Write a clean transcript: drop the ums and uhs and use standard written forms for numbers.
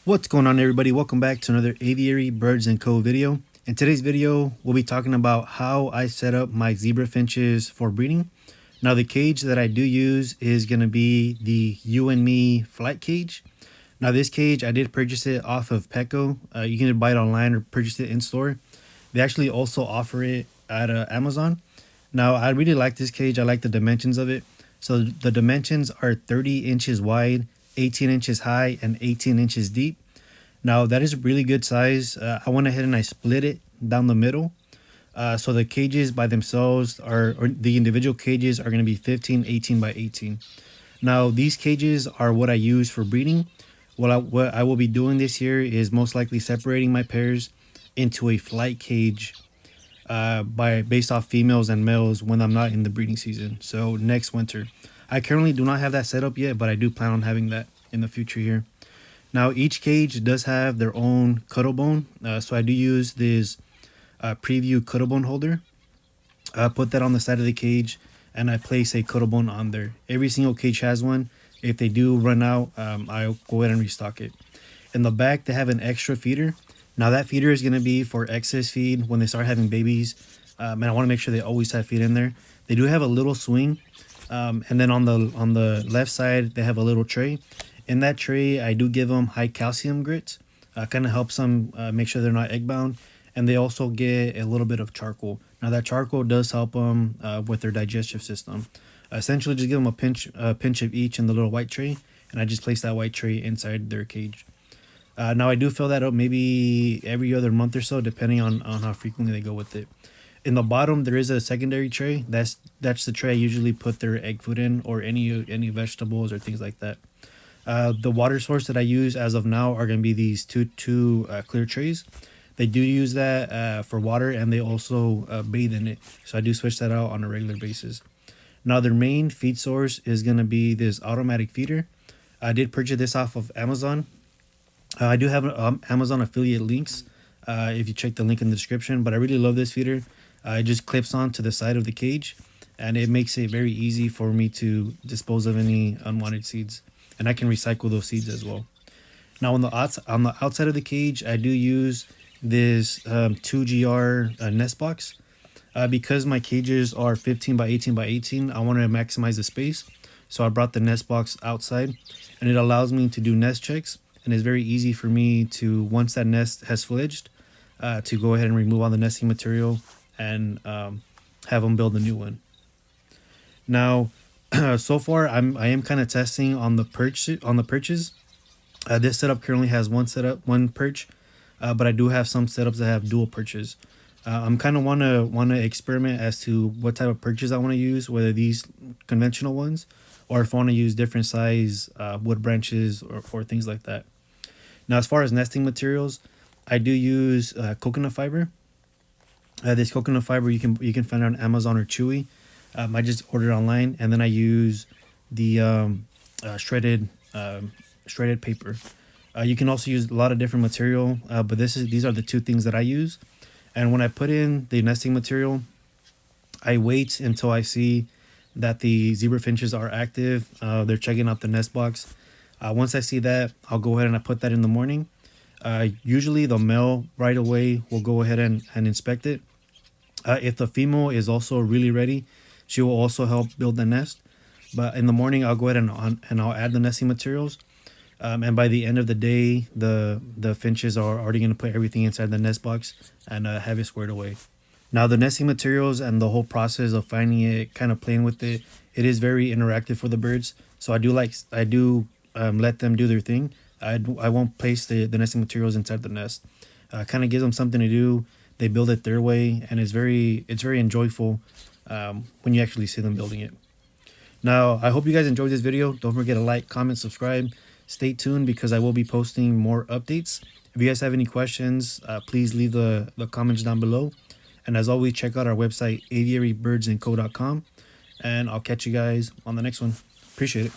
What's going on, everybody? Welcome back to another Aviary Birds & Co video. In today's video, we'll be talking about how I set up my zebra finches for breeding. Now, the cage that I do use is going to be the You and Me flight cage. Now, this cage, I did purchase it off of Petco. You can buy it online or purchase it in store. They actually also offer it at Amazon. Now, I really like this cage. I like the dimensions of it. So the dimensions are 30 inches wide, 18 inches high, and 18 inches deep. Now, that is a really good size. I went ahead and I split it down the middle. So the cages by themselves or the individual cages are going to be 15, 18 by 18. Now, these cages are what I use for breeding. What I will be doing this year is most likely separating my pairs into a flight cage based off females and males when I'm not in the breeding season. So next winter. I currently do not have that set up yet, but I do plan on having that in the future here. Now, each cage does have their own cuddle bone. So I do use this preview cuddle bone holder. I put that on the side of the cage and I place a cuddle bone on there. Every single cage has one. If they do run out, I'll go ahead and restock it. In the back, they have an extra feeder. Now, that feeder is going to be for excess feed when they start having babies. And I want to make sure they always have feed in there. They do have a little swing. And then on the left side, they have a little tray. In that tray, I do give them high calcium grits. Kind of helps them make sure they're not egg bound. And they also get a little bit of charcoal. Now, that charcoal does help them with their digestive system. Essentially, just give them a pinch of each in the little white tray. And I just place that white tray inside their cage. Now, I do fill that up maybe every other month or so, depending on how frequently they go with it. In the bottom, there is a secondary tray. That's the tray I usually put their egg food in, or any vegetables or things like that. The water source that I use as of now are going to be these two clear trays. They do use that for water, and they also bathe in it. So I do switch that out on a regular basis. Now, their main feed source is going to be this automatic feeder. I did purchase this off of Amazon. I do have Amazon affiliate links if you check the link in the description, but I really love this feeder. It just clips on to the side of the cage, and it makes it very easy for me to dispose of any unwanted seeds, and I can recycle those seeds as well. Now, on the outside of the cage, I do use this 2GR nest box. Because my cages are 15 by 18 by 18, I want to maximize the space, so I brought the nest box outside, and it allows me to do nest checks. And it's very easy for me to, once that nest has fledged, to go ahead and remove all the nesting material and have them build a new one. Now, so far I am kind of testing on the perches. This setup currently has one perch, but I do have some setups that have dual perches. I'm kind of want to experiment as to what type of perches I want to use, whether these conventional ones or if I want to use different size wood branches or things like that. Now, as far as nesting materials, I do use coconut fiber. This coconut fiber you can find on Amazon or Chewy. I just ordered online, and then I use the shredded paper. You can also use a lot of different material, but these are the two things that I use. And when I put in the nesting material, I wait until I see that the zebra finches are active. They're checking out the nest box. Once I see that, I'll go ahead and I put that in the morning. Usually the male right away will go ahead and inspect it. If the female is also really ready, she will also help build the nest. But in the morning, I'll go ahead and I'll add the nesting materials. And by the end of the day, the finches are already going to put everything inside the nest box and have it squared away. Now, the nesting materials and the whole process of finding it, kind of playing with it, it is very interactive for the birds. So I do let them do their thing. I won't place the nesting materials inside the nest. Kind of gives them something to do. They build it their way, and it's very enjoyable when you actually see them building it. Now, I hope you guys enjoyed this video. Don't forget to like, comment, subscribe. Stay tuned because I will be posting more updates. If you guys have any questions, please leave the comments down below. And as always, check out our website, aviarybirdsandco.com. And I'll catch you guys on the next one. Appreciate it.